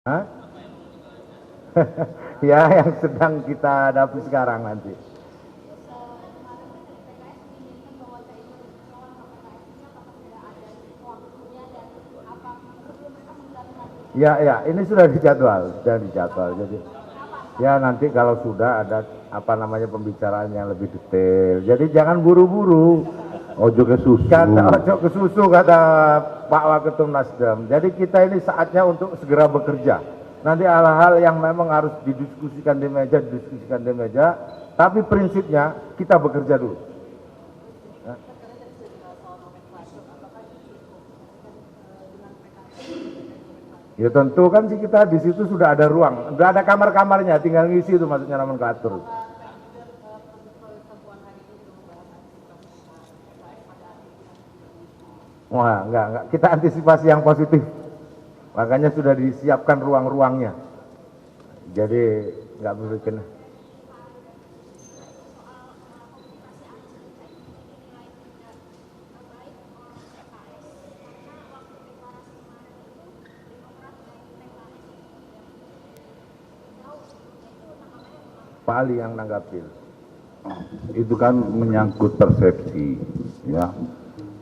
Hah? Ya, yang sedang kita hadapi sekarang nanti. Ya, ini sudah dijadwal. Jadi, ya nanti kalau sudah ada apa namanya pembicaraan yang lebih detail. Jadi jangan buru-buru. Ojo ke susu. Ojo ke susu kata Pak Waketum Nasdem. Jadi kita ini saatnya untuk segera bekerja. Nanti hal-hal yang memang harus didiskusikan di meja. Tapi prinsipnya kita bekerja dulu. Ya tentu kan sih kita di situ sudah ada ruang, sudah ada kamar-kamarnya, tinggal ngisi itu maksudnya nomenklatur. Wah, enggak, kita antisipasi yang positif. Makanya sudah disiapkan ruang-ruangnya. Jadi enggak berbikin. Pak Ali yang nanggapin. Itu kan menyangkut persepsi, ya,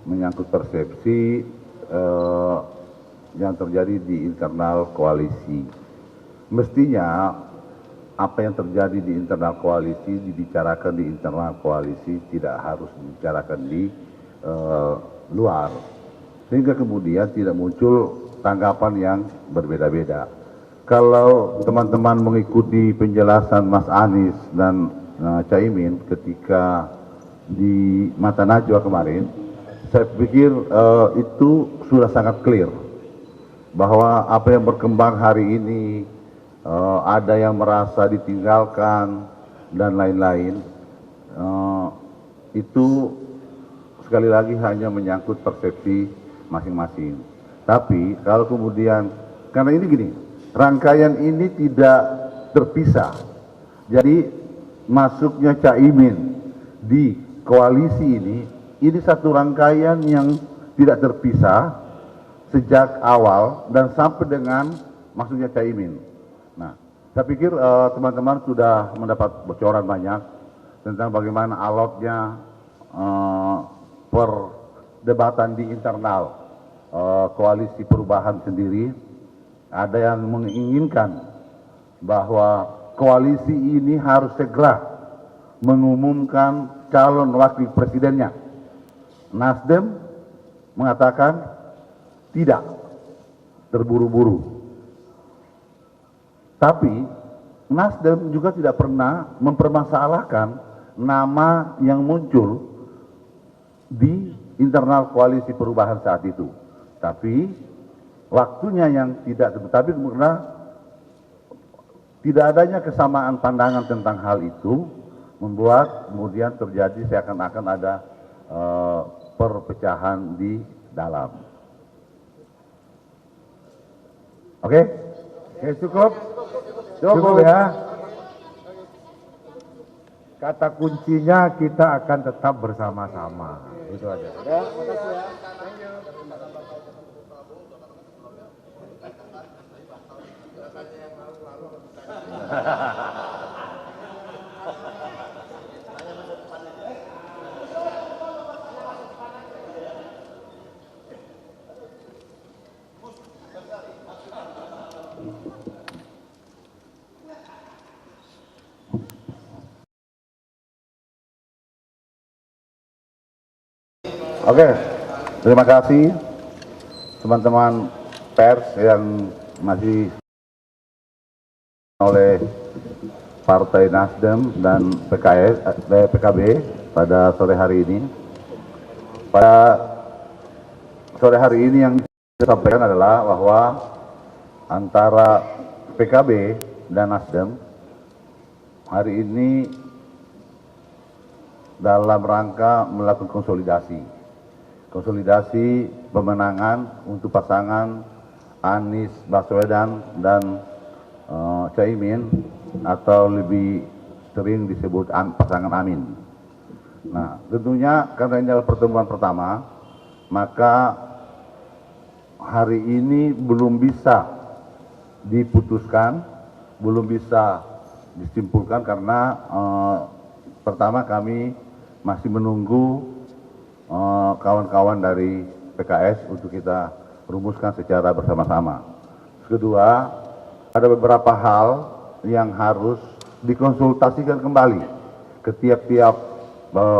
menyangkut persepsi yang terjadi di internal koalisi. Mestinya apa yang terjadi di internal koalisi dibicarakan di internal koalisi, tidak harus dibicarakan di luar, sehingga kemudian tidak muncul tanggapan yang berbeda-beda. Kalau teman-teman mengikuti penjelasan Mas Anies dan Caimin ketika di Mata Najwa kemarin, saya pikir itu sudah sangat clear bahwa apa yang berkembang hari ini, ada yang merasa ditinggalkan dan lain-lain, itu sekali lagi hanya menyangkut persepsi masing-masing. Tapi kalau kemudian, karena ini gini, rangkaian ini tidak terpisah. Jadi masuknya Caimin di koalisi ini satu rangkaian yang tidak terpisah sejak awal dan sampai dengan masuknya Caimin. Nah, saya pikir teman-teman sudah mendapat bocoran banyak tentang bagaimana alotnya perdebatan di internal koalisi perubahan sendiri. Ada yang menginginkan bahwa koalisi ini harus segera mengumumkan calon wakil presidennya. Nasdem mengatakan tidak, terburu-buru. Tapi Nasdem juga tidak pernah mempermasalahkan nama yang muncul di internal koalisi perubahan saat itu. Tapi waktunya yang tidak, tapi karena tidak adanya kesamaan pandangan tentang hal itu, membuat kemudian terjadi seakan-akan ada perpecahan di dalam. Oke, cukup ya. Kata kuncinya kita akan tetap bersama-sama. Itu aja. Ya, makasih ya. Oke, terima kasih teman-teman pers yang masih oleh Partai Nasdem dan PKB pada sore hari ini. Pada sore hari ini yang disampaikan adalah bahwa antara PKB dan Nasdem hari ini dalam rangka melakukan konsolidasi pemenangan untuk pasangan Anies Baswedan dan Caimin, atau lebih sering disebut pasangan Amin. Nah, tentunya karena ini adalah pertemuan pertama, maka hari ini belum bisa diputuskan, belum bisa disimpulkan karena pertama kami masih menunggu kawan-kawan dari PKS untuk kita rumuskan secara bersama-sama. Kedua, ada beberapa hal yang harus dikonsultasikan kembali ke tiap-tiap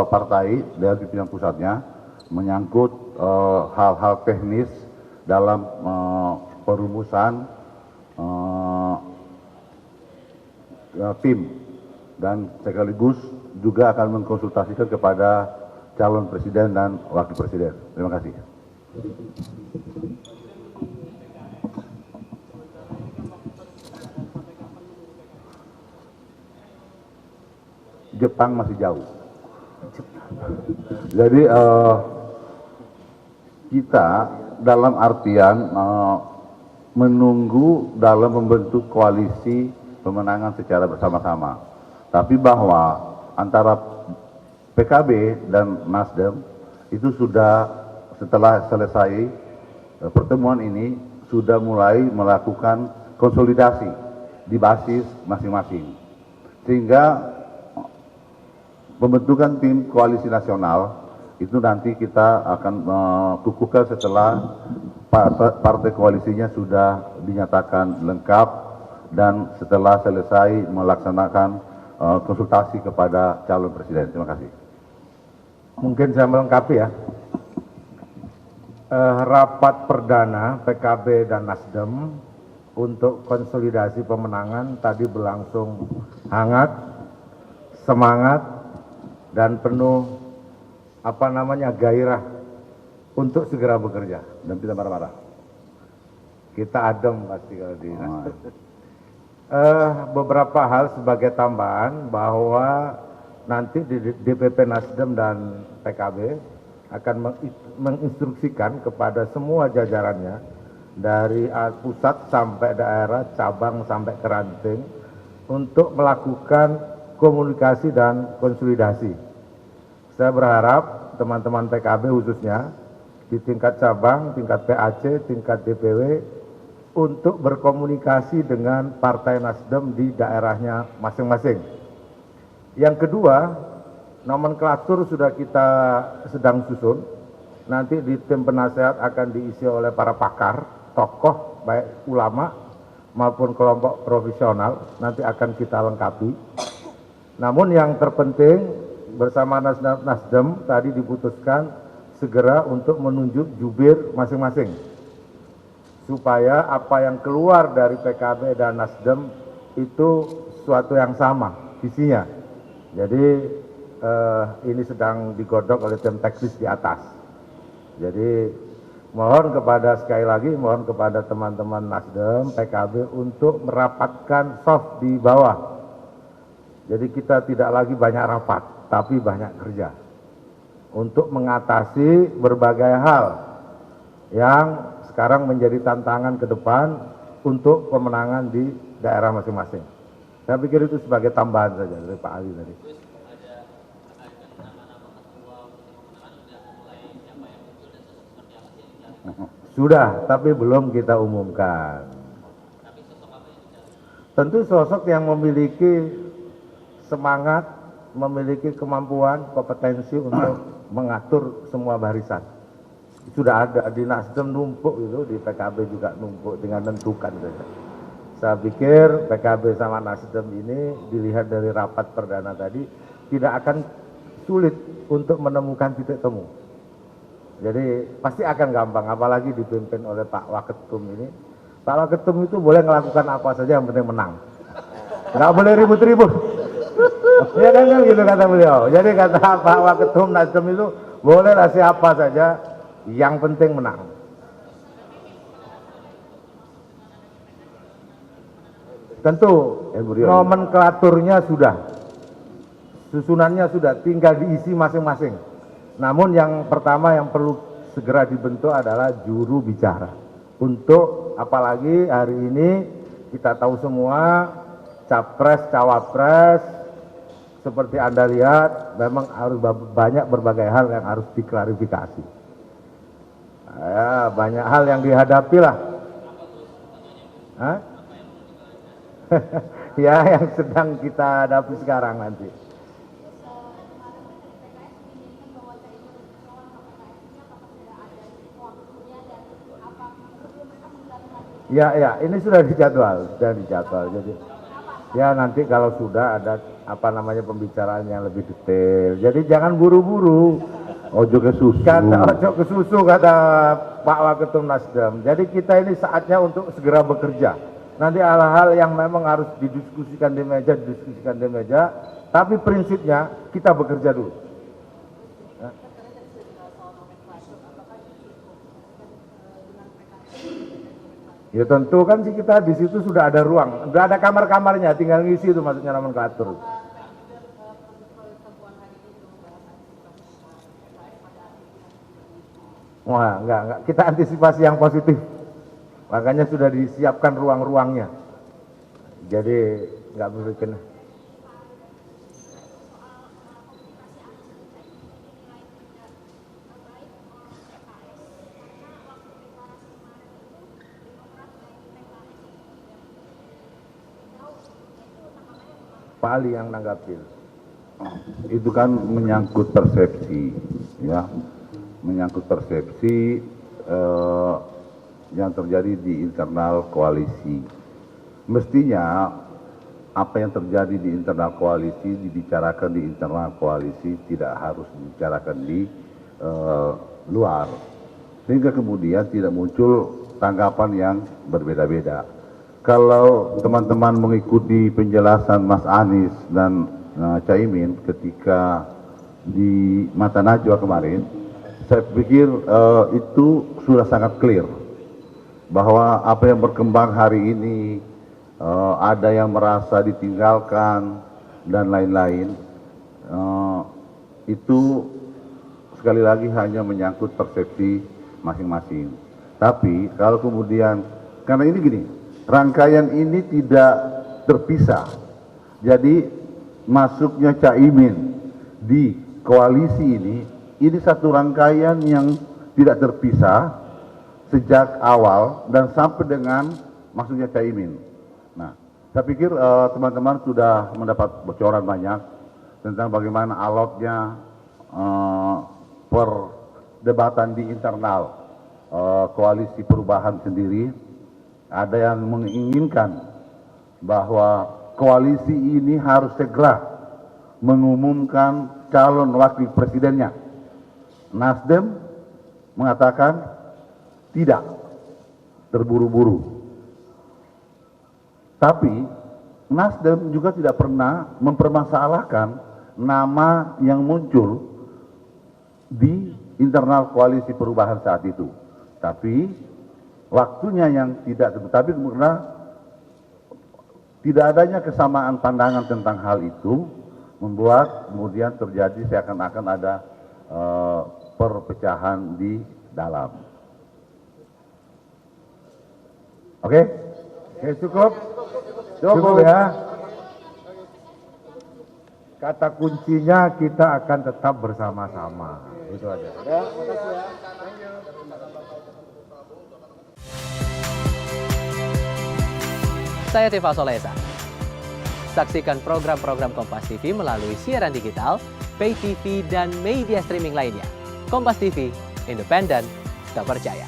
partai dan pimpinan pusatnya menyangkut hal-hal teknis dalam perumusan tim, dan sekaligus juga akan mengkonsultasikan kepada calon presiden dan wakil presiden. Terima kasih. Jepang masih jauh. Jadi kita dalam artian menunggu dalam membentuk koalisi pemenangan secara bersama-sama. Tapi bahwa antara PKB dan Nasdem itu sudah setelah selesai pertemuan ini sudah mulai melakukan konsolidasi di basis masing-masing. Sehingga pembentukan tim koalisi nasional itu nanti kita akan kukuhkan setelah partai koalisinya sudah dinyatakan lengkap dan setelah selesai melaksanakan konsultasi kepada calon presiden. Terima kasih. Mungkin saya melengkapi ya. Rapat perdana PKB dan Nasdem untuk konsolidasi pemenangan tadi berlangsung hangat, semangat, dan penuh gairah untuk segera bekerja Dan tidak marah-marah. kita adem pasti kalau di Nasdem. Beberapa hal sebagai tambahan bahwa nanti di DPP Nasdem dan PKB akan menginstruksikan kepada semua jajarannya dari pusat sampai daerah, cabang sampai ke ranting untuk melakukan komunikasi dan konsolidasi. Saya berharap teman-teman PKB khususnya di tingkat cabang, tingkat PAC, tingkat DPW untuk berkomunikasi dengan Partai Nasdem di daerahnya masing-masing. Yang kedua, nomenklatur sudah kita sedang susun. Nanti di tim penasehat akan diisi oleh para pakar, tokoh, baik ulama maupun kelompok profesional, nanti akan kita lengkapi. Namun yang terpenting bersama Nasdem tadi diputuskan segera untuk menunjuk jubir masing-masing, supaya apa yang keluar dari PKB dan Nasdem itu sesuatu yang sama visinya. Jadi ini sedang digodok oleh tim teknis di atas. Jadi mohon sekali lagi mohon kepada teman-teman Nasdem, PKB untuk merapatkan soft di bawah. Jadi kita tidak lagi banyak rapat, tapi banyak kerja untuk mengatasi berbagai hal yang sekarang menjadi tantangan ke depan untuk pemenangan di daerah masing-masing. Saya pikir itu sebagai tambahan saja dari Pak Ali tadi. Sudah, tapi belum kita umumkan. Tentu sosok yang memiliki semangat, memiliki kemampuan, kompetensi untuk mengatur semua barisan. Sudah ada di Nasdem numpuk itu, di PKB juga numpuk, dengan menentukan saja. Saya pikir PKB sama Nasdem ini dilihat dari rapat perdana tadi tidak akan sulit untuk menemukan titik temu. Jadi pasti akan gampang, apalagi dipimpin oleh Pak Waketum ini. Pak Waketum itu boleh melakukan apa saja yang penting menang. Nggak boleh ribut-ribut. Ya kan gitu kata beliau. Jadi kata Pak Waketum Nasdem itu bolehlah siapa saja, yang penting menang. Tentu nomenklaturnya sudah, susunannya sudah, tinggal diisi masing-masing. Namun yang pertama yang perlu segera dibentuk adalah juru bicara. Untuk apalagi hari ini kita tahu semua capres, cawapres, seperti Anda lihat memang harus banyak berbagai hal yang harus diklarifikasi. Ya, banyak hal yang dihadapi lah. Ya, yang sedang kita hadapi sekarang nanti. Ya, ini sudah dijadwal. Jadi, ya nanti kalau sudah ada pembicaraan yang lebih detail. Jadi jangan buru-buru. Ojo ke susu. Ojo ke susu kata Pak Waketum Nasdem. Jadi kita ini saatnya untuk segera bekerja. Nanti hal-hal yang memang harus didiskusikan di meja. Tapi prinsipnya kita bekerja dulu. Ya tentu kan sih kita di situ sudah ada ruang, sudah ada kamar-kamarnya, tinggal ngisi itu maksudnya nomenklatur. Wah, enggak, kita antisipasi yang positif. Makanya sudah disiapkan ruang-ruangnya. Jadi enggak perlu kena. Pak Ali yang nanggapin. Itu kan menyangkut persepsi, ya, menyangkut persepsi yang terjadi di internal koalisi. Mestinya apa yang terjadi di internal koalisi dibicarakan di internal koalisi, tidak harus dibicarakan di luar, sehingga kemudian tidak muncul tanggapan yang berbeda-beda. Kalau teman-teman mengikuti penjelasan Mas Anies dan Caimin ketika di Mata Najwa kemarin, saya pikir itu sudah sangat clear bahwa apa yang berkembang hari ini, ada yang merasa ditinggalkan dan lain-lain, itu sekali lagi hanya menyangkut persepsi masing-masing. Tapi kalau kemudian, karena ini gini, rangkaian ini tidak terpisah. Jadi masuknya Caimin di koalisi ini satu rangkaian yang tidak terpisah sejak awal dan sampai dengan masuknya Caimin. Nah, saya pikir teman-teman sudah mendapat bocoran banyak tentang bagaimana alotnya perdebatan di internal koalisi perubahan sendiri. Ada yang menginginkan bahwa koalisi ini harus segera mengumumkan calon wakil presidennya. Nasdem mengatakan tidak, terburu-buru. Tapi Nasdem juga tidak pernah mempermasalahkan nama yang muncul di internal koalisi perubahan saat itu. Tapi waktunya yang tidak tentu, tapi karena tidak adanya kesamaan pandangan tentang hal itu membuat kemudian terjadi seakan-akan ada perpecahan di dalam. Oke, cukup ya. Kata kuncinya kita akan tetap bersama-sama. Itu aja. Ya, makasih ya. Saya Tifa Solesa. Saksikan program-program Kompas TV melalui siaran digital, pay TV, dan media streaming lainnya. Kompas TV, independen, terpercaya.